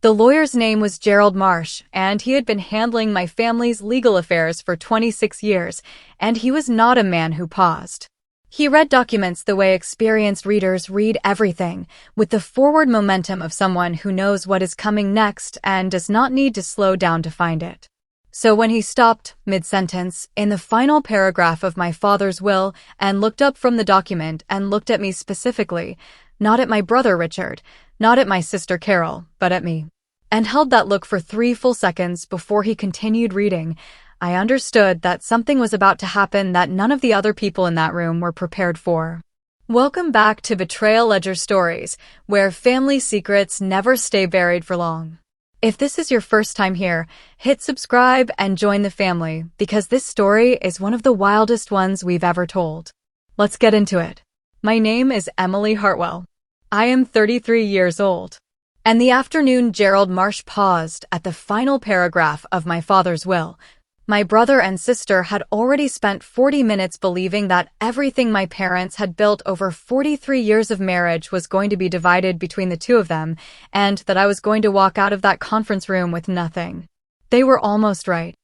The lawyer's name was Gerald Marsh, and he had been handling my family's legal affairs for 26 years, and he was not a man who paused. He read documents the way experienced readers read everything, with the forward momentum of someone who knows what is coming next and does not need to slow down to find it. So when he stopped, mid-sentence, in the final paragraph of my father's will and looked up from the document and looked at me specifically, not at my brother Richard, not at my sister Carol, but at me, and held that look for 3 full seconds before he continued reading, I understood that something was about to happen that none of the other people in that room were prepared for. Welcome back to BetrayalLedger Stories, where family secrets never stay buried for long. If this is your first time here, hit subscribe and join the family, because this story is one of the wildest ones we've ever told. Let's get into it. My name is Emily Hartwell. I am 33 years old. And the afternoon Gerald Marsh paused at the final paragraph of my father's will. My brother and sister had already spent 40 minutes believing that everything my parents had built over 43 years of marriage was going to be divided between the two of them, and that I was going to walk out of that conference room with nothing. They were almost right.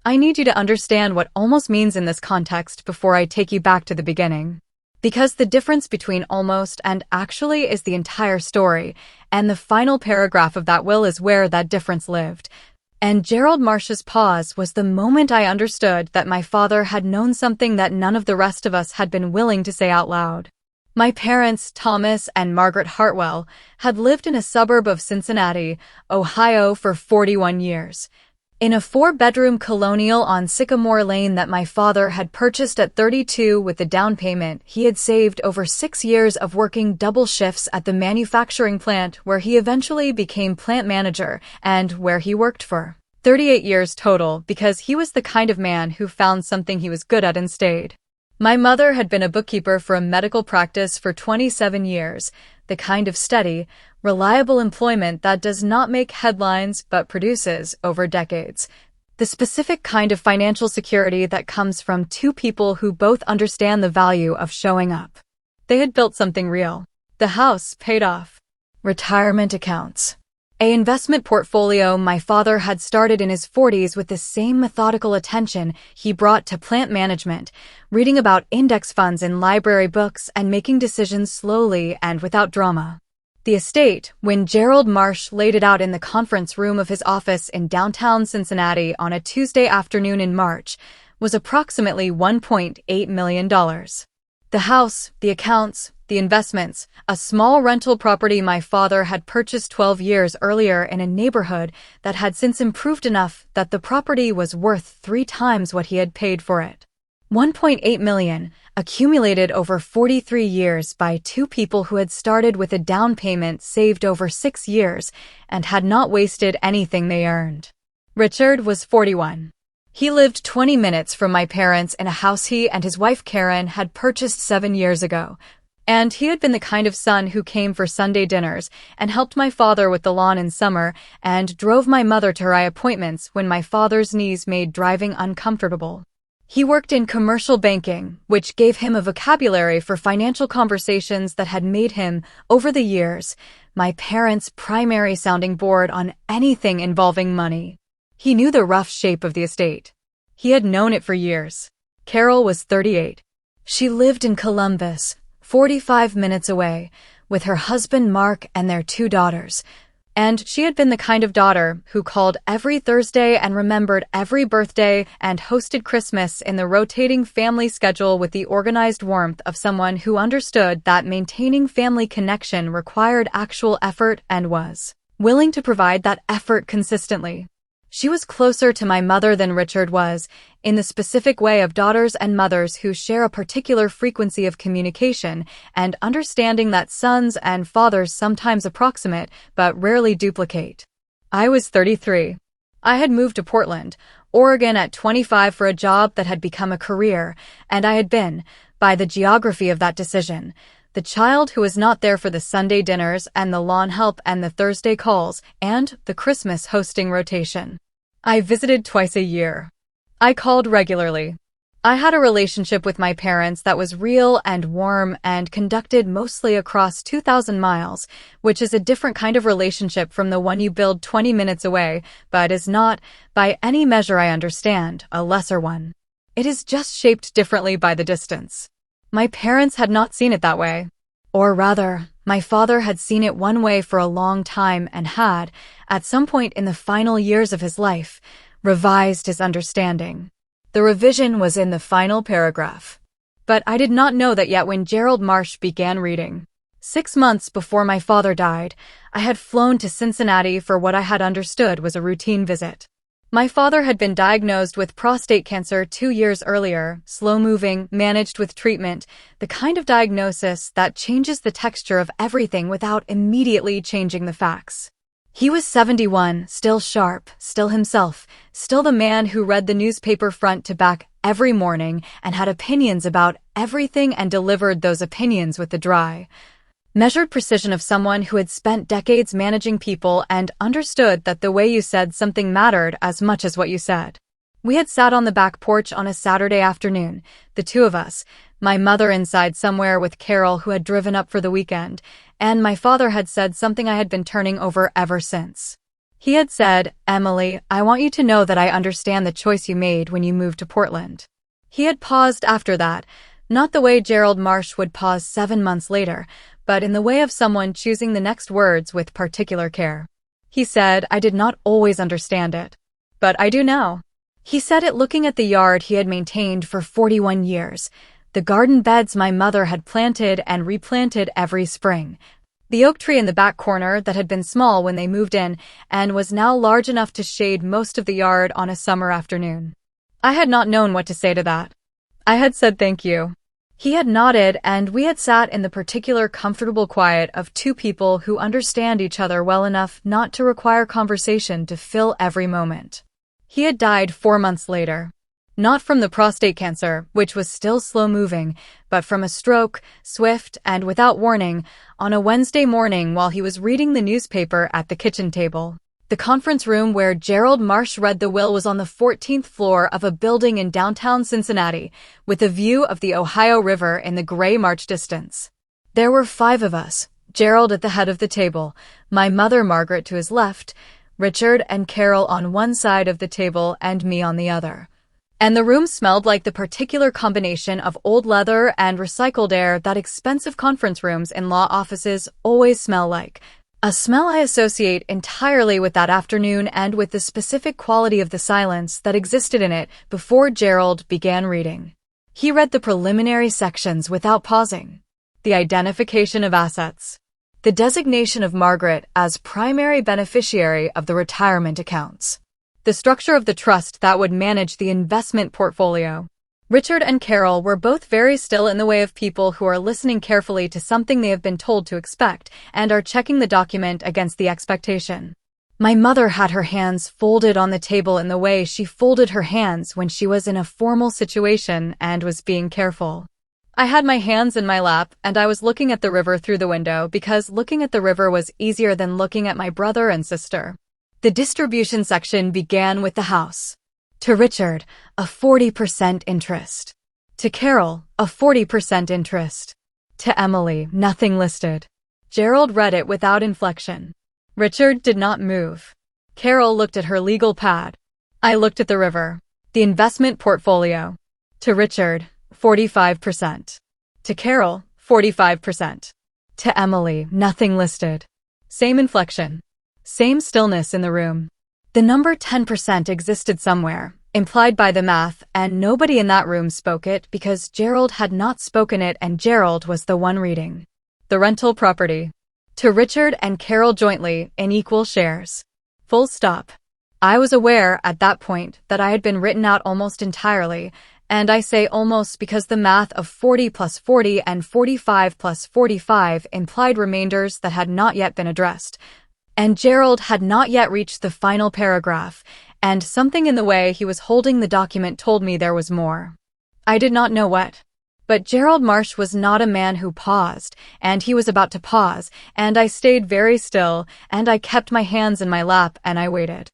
I need you to understand what almost means in this context before I take you back to the beginning. Because the difference between almost and actually is the entire story, and the final paragraph of that will is where that difference lived. And Gerald Marsh's pause was the moment I understood that my father had known something that none of the rest of us had been willing to say out loud. My parents, Thomas and Margaret Hartwell, had lived in a suburb of Cincinnati, Ohio for 41 years. In a 4-bedroom colonial on Sycamore Lane that my father had purchased at 32 with the down payment, he had saved over 6 years of working double shifts at the manufacturing plant where he eventually became plant manager and where he worked for 38 years total because he was the kind of man who found something he was good at and stayed. My mother had been a bookkeeper for a medical practice for 27 years, the kind of steady, reliable employment that does not make headlines but produces over decades. The specific kind of financial security that comes from two people who both understand the value of showing up. They had built something real. The house paid off. Retirement accounts. An investment portfolio my father had started in his 40s with the same methodical attention he brought to plant management, reading about index funds in library books and making decisions slowly and without drama. The estate, when Gerald Marsh laid it out in the conference room of his office in downtown Cincinnati on a Tuesday afternoon in March, was approximately $1.8 million. The house, the accounts, the investments, a small rental property my father had purchased 12 years earlier in a neighborhood that had since improved enough that the property was worth 3 times what he had paid for it. $1.8 million, accumulated over 43 years by two people who had started with a down payment saved over 6 years and had not wasted anything they earned. Richard was 41. He lived 20 minutes from my parents in a house he and his wife Karen had purchased 7 years ago, and he had been the kind of son who came for Sunday dinners and helped my father with the lawn in summer and drove my mother to her eye appointments when my father's knees made driving uncomfortable. He worked in commercial banking, which gave him a vocabulary for financial conversations that had made him, over the years, my parents' primary sounding board on anything involving money. He knew the rough shape of the estate. He had known it for years. Carol was 38. She lived in Columbus, 45 minutes away, with her husband Mark and their 2 daughters. And she had been the kind of daughter who called every Thursday and remembered every birthday and hosted Christmas in the rotating family schedule with the organized warmth of someone who understood that maintaining family connection required actual effort and was willing to provide that effort consistently. She was closer to my mother than Richard was, in the specific way of daughters and mothers who share a particular frequency of communication and understanding that sons and fathers sometimes approximate but rarely duplicate. I was 33. I had moved to Portland, Oregon at 25 for a job that had become a career, and I had been, by the geography of that decision, the child who was not there for the Sunday dinners and the lawn help and the Thursday calls and the Christmas hosting rotation. I visited twice a year. I called regularly. I had a relationship with my parents that was real and warm and conducted mostly across 2,000 miles, which is a different kind of relationship from the one you build 20 minutes away, but is not, by any measure I understand, a lesser one. It is just shaped differently by the distance. My parents had not seen it that way. Or rather, my father had seen it one way for a long time and had, at some point in the final years of his life, revised his understanding. The revision was in the final paragraph. But I did not know that yet when Gerald Marsh began reading. 6 months before my father died, I had flown to Cincinnati for what I had understood was a routine visit. My father had been diagnosed with prostate cancer 2 years earlier, slow-moving, managed with treatment, the kind of diagnosis that changes the texture of everything without immediately changing the facts. He was 71, still sharp, still himself, still the man who read the newspaper front to back every morning and had opinions about everything and delivered those opinions with the dry, measured precision of someone who had spent decades managing people and understood that the way you said something mattered as much as what you said. We had sat on the back porch on a Saturday afternoon, the two of us, my mother inside somewhere with Carol who had driven up for the weekend, and my father had said something I had been turning over ever since. He had said, "Emily, I want you to know that I understand the choice you made when you moved to Portland." He had paused after that, not the way Gerald Marsh would pause 7 months later, but in the way of someone choosing the next words with particular care. He said, "I did not always understand it, but I do now." He said it looking at the yard he had maintained for 41 years, the garden beds my mother had planted and replanted every spring, the oak tree in the back corner that had been small when they moved in and was now large enough to shade most of the yard on a summer afternoon. I had not known what to say to that. I had said thank you. He had nodded, and we had sat in the particular comfortable quiet of two people who understand each other well enough not to require conversation to fill every moment. He had died 4 months later. Not from the prostate cancer, which was still slow-moving, but from a stroke, swift and without warning, on a Wednesday morning while he was reading the newspaper at the kitchen table. The conference room where Gerald Marsh read the will was on the 14th floor of a building in downtown Cincinnati, with a view of the Ohio River in the gray March distance. There were 5 of us, Gerald at the head of the table, my mother Margaret to his left, Richard and Carol on one side of the table and me on the other. And the room smelled like the particular combination of old leather and recycled air that expensive conference rooms in law offices always smell like. A smell I associate entirely with that afternoon and with the specific quality of the silence that existed in it before Gerald began reading. He read the preliminary sections without pausing. The identification of assets. The designation of Margaret as primary beneficiary of the retirement accounts. The structure of the trust that would manage the investment portfolio. Richard and Carol were both very still in the way of people who are listening carefully to something they have been told to expect and are checking the document against the expectation. My mother had her hands folded on the table in the way she folded her hands when she was in a formal situation and was being careful. I had my hands in my lap and I was looking at the river through the window because looking at the river was easier than looking at my brother and sister. The distribution section began with the house. To Richard, a 40% interest. To Carol, a 40% interest. To Emily, nothing listed. Gerald read it without inflection. Richard did not move. Carol looked at her legal pad. I looked at the river. The investment portfolio. To Richard, 45%. To Carol, 45%. To Emily, nothing listed. Same inflection. Same stillness in the room. The number 10% existed somewhere, implied by the math, and nobody in that room spoke it because Gerald had not spoken it and Gerald was the one reading. The rental property. To Richard and Carol jointly, in equal shares. Full stop. I was aware at that point that I had been written out almost entirely, and I say almost because the math of 40 plus 40 and 45 plus 45 implied remainders that had not yet been addressed. And Gerald had not yet reached the final paragraph, and something in the way he was holding the document told me there was more. I did not know what. But Gerald Marsh was not a man who paused, and he was about to pause, and I stayed very still, and I kept my hands in my lap and I waited.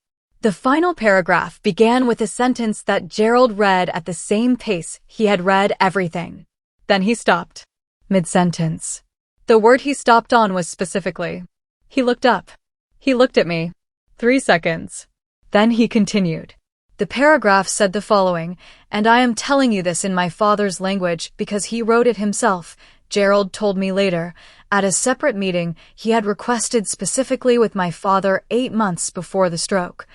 The final paragraph began with a sentence that Gerald read at the same pace he had read everything. Then he stopped, mid-sentence. The word he stopped on was specifically. He looked up. He looked at me. 3 seconds. Then he continued. The paragraph said the following, and I am telling you this in my father's language because he wrote it himself. Gerald told me later, at a separate meeting, he had requested specifically with my father 8 months before the stroke.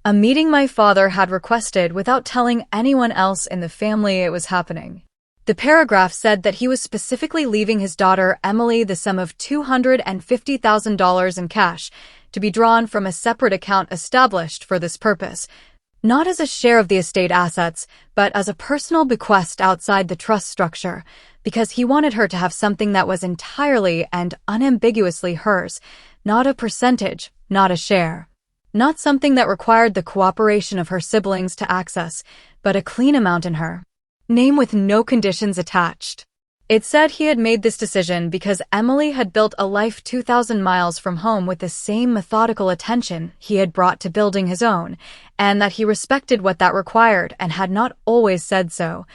A meeting my father had requested without telling anyone else in the family it was happening. The paragraph said that he was specifically leaving his daughter Emily the sum of $250,000 in cash to be drawn from a separate account established for this purpose, not as a share of the estate assets, but as a personal bequest outside the trust structure, because he wanted her to have something that was entirely and unambiguously hers, not a percentage, not a share. Not something that required the cooperation of her siblings to access, but a clean amount in her name with no conditions attached. It said he had made this decision because Emily had built a life 2,000 miles from home with the same methodical attention he had brought to building his own, and that he respected what that required and had not always said so,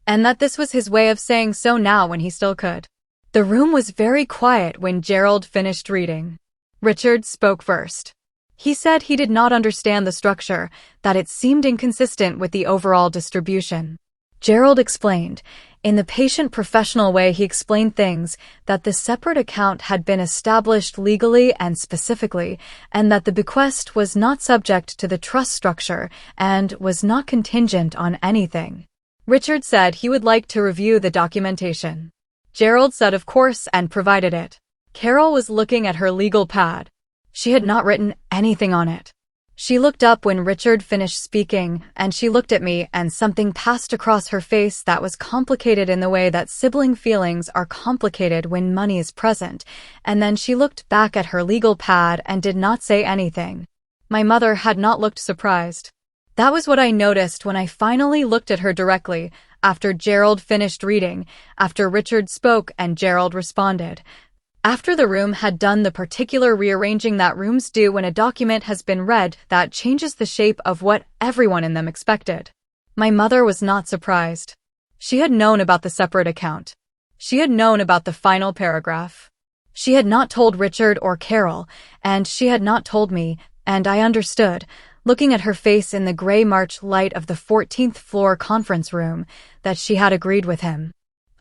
and that this was his way of saying so now when he still could. The room was very quiet when Gerald finished reading. Richard spoke first. He said he did not understand the structure, that it seemed inconsistent with the overall distribution. Gerald explained. In the patient professional way he explained things, that the separate account had been established legally and specifically, and that the bequest was not subject to the trust structure and was not contingent on anything. Richard said he would like to review the documentation. Gerald said of course and provided it. Carol was looking at her legal pad. She had not written anything on it. She looked up when Richard finished speaking, and she looked at me, and something passed across her face that was complicated in the way that sibling feelings are complicated when money is present, and then she looked back at her legal pad and did not say anything. My mother had not looked surprised. That was what I noticed when I finally looked at her directly, after Gerald finished reading, after Richard spoke and Gerald responded. After the room had done the particular rearranging that rooms do when a document has been read that changes the shape of what everyone in them expected. My mother was not surprised. She had known about the separate account. She had known about the final paragraph. She had not told Richard or Carol, and she had not told me, and I understood, looking at her face in the gray March light of the 14th floor conference room, that she had agreed with him.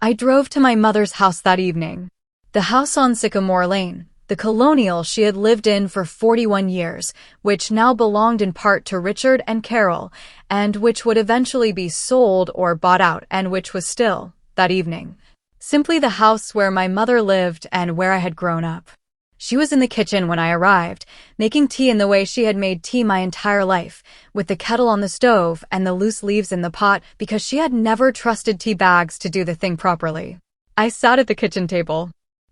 I drove to my mother's house that evening. The house on Sycamore Lane, the colonial she had lived in for 41 years, which now belonged in part to Richard and Carol, and which would eventually be sold or bought out, and which was still, that evening, simply the house where my mother lived and where I had grown up. She was in the kitchen when I arrived, making tea in the way she had made tea my entire life, with the kettle on the stove and the loose leaves in the pot, because she had never trusted tea bags to do the thing properly. I sat at the kitchen table.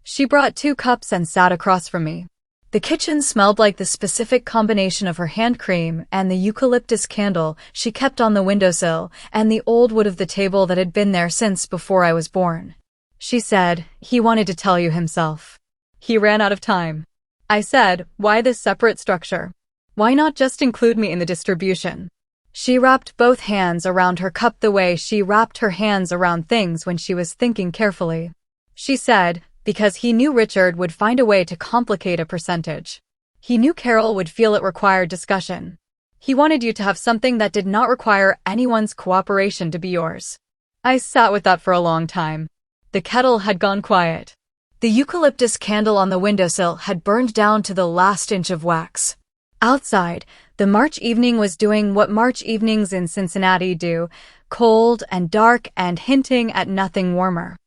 She brought 2 cups and sat across from me. The kitchen smelled like the specific combination of her hand cream and the eucalyptus candle she kept on the windowsill and the old wood of the table that had been there since before I was born. She said, "He wanted to tell you himself. He ran out of time." I said, "Why this separate structure? Why not just include me in the distribution?" She wrapped both hands around her cup the way she wrapped her hands around things when she was thinking carefully. She said, because he knew Richard would find a way to complicate a percentage. He knew Carol would feel it required discussion. He wanted you to have something that did not require anyone's cooperation to be yours. I sat with that for a long time. The kettle had gone quiet. The eucalyptus candle on the windowsill had burned down to the last inch of wax. Outside, the March evening was doing what March evenings in Cincinnati do, cold and dark and hinting at nothing warmer.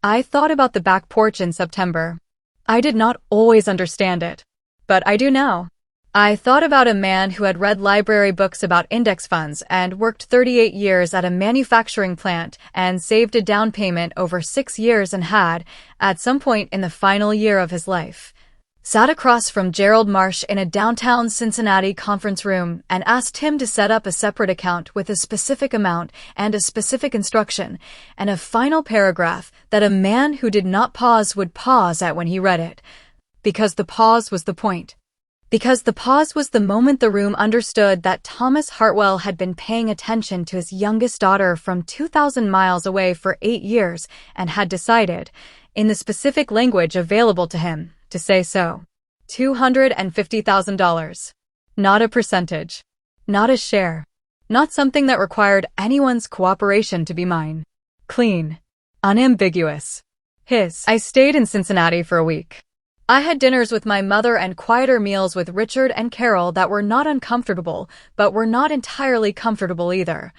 I thought about the back porch in September. I did not always understand it, but I do now. I thought about a man who had read library books about index funds and worked 38 years at a manufacturing plant and saved a down payment over 6 years and had, at some point in the final year of his life, sat across from Gerald Marsh in a downtown Cincinnati conference room and asked him to set up a separate account with a specific amount and a specific instruction and a final paragraph that a man who did not pause would pause at when he read it, because the pause was the point. Because the pause was the moment the room understood that Thomas Hartwell had been paying attention to his youngest daughter from 2,000 miles away for 8 years and had decided, in the specific language available to him, to say so. $250,000. Not a percentage. Not a share. Not something that required anyone's cooperation to be mine. Clean. Unambiguous. His. I stayed in Cincinnati for a week. I had dinners with my mother and quieter meals with Richard and Carol that were not uncomfortable, but were not entirely comfortable either.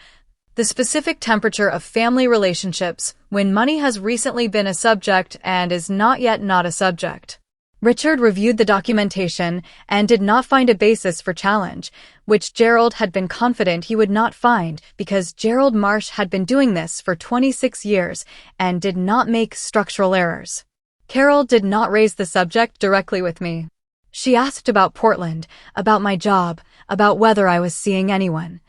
The specific temperature of family relationships when money has recently been a subject and is not yet not a subject. Richard reviewed the documentation and did not find a basis for challenge, which Gerald had been confident he would not find because Gerald Marsh had been doing this for 26 years and did not make structural errors. Carol did not raise the subject directly with me. She asked about Portland, about my job, about whether I was seeing anyone.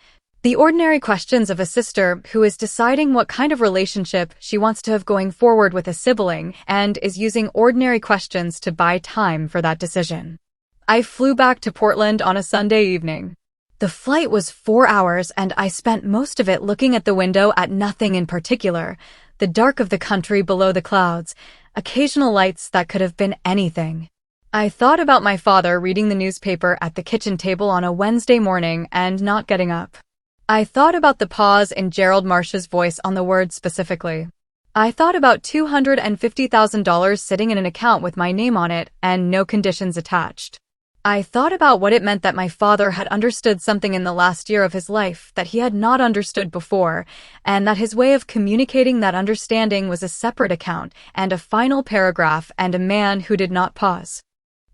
The ordinary questions of a sister who is deciding what kind of relationship she wants to have going forward with a sibling and is using ordinary questions to buy time for that decision. I flew back to Portland on a Sunday evening. The flight was 4 hours and I spent most of it looking at the window at nothing in particular, the dark of the country below the clouds, occasional lights that could have been anything. I thought about my father reading the newspaper at the kitchen table on a Wednesday morning and not getting up. I thought about the pause in Gerald Marsh's voice on the word specifically. I thought about $250,000 sitting in an account with my name on it and no conditions attached. I thought about what it meant that my father had understood something in the last year of his life that he had not understood before, and that his way of communicating that understanding was a separate account and a final paragraph and a man who did not pause.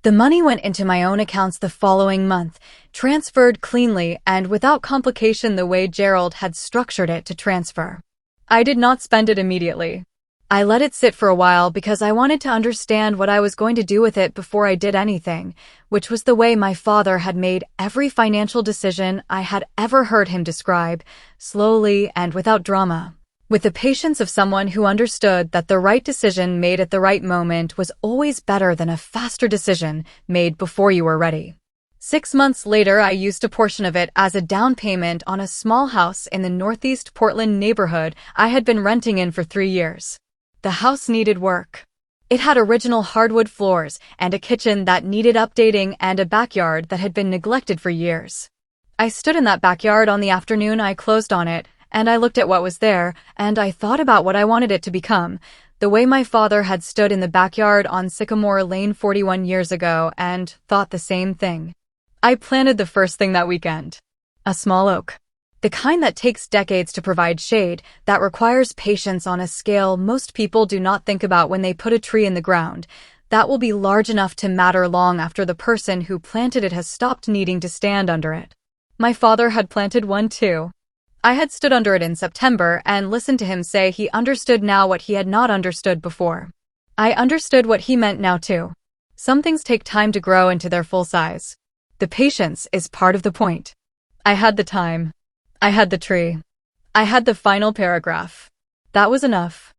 The money went into my own accounts the following month, transferred cleanly and without complication the way Gerald had structured it to transfer. I did not spend it immediately. I let it sit for a while because I wanted to understand what I was going to do with it before I did anything, which was the way my father had made every financial decision I had ever heard him describe, slowly and without drama, with the patience of someone who understood that the right decision made at the right moment was always better than a faster decision made before you were ready. 6 months later, I used a portion of it as a down payment on a small house in the Northeast Portland neighborhood I had been renting in for 3 years. The house needed work. It had original hardwood floors and a kitchen that needed updating and a backyard that had been neglected for years. I stood in that backyard on the afternoon I closed on it, and I looked at what was there, and I thought about what I wanted it to become, the way my father had stood in the backyard on Sycamore Lane 41 years ago and thought the same thing. I planted the first thing that weekend. A small oak. The kind that takes decades to provide shade, that requires patience on a scale most people do not think about when they put a tree in the ground, that will be large enough to matter long after the person who planted it has stopped needing to stand under it. My father had planted one too. I had stood under it in September and listened to him say he understood now what he had not understood before. I understood what he meant now too. Some things take time to grow into their full size. The patience is part of the point. I had the time. I had the tree. I had the final paragraph. That was enough.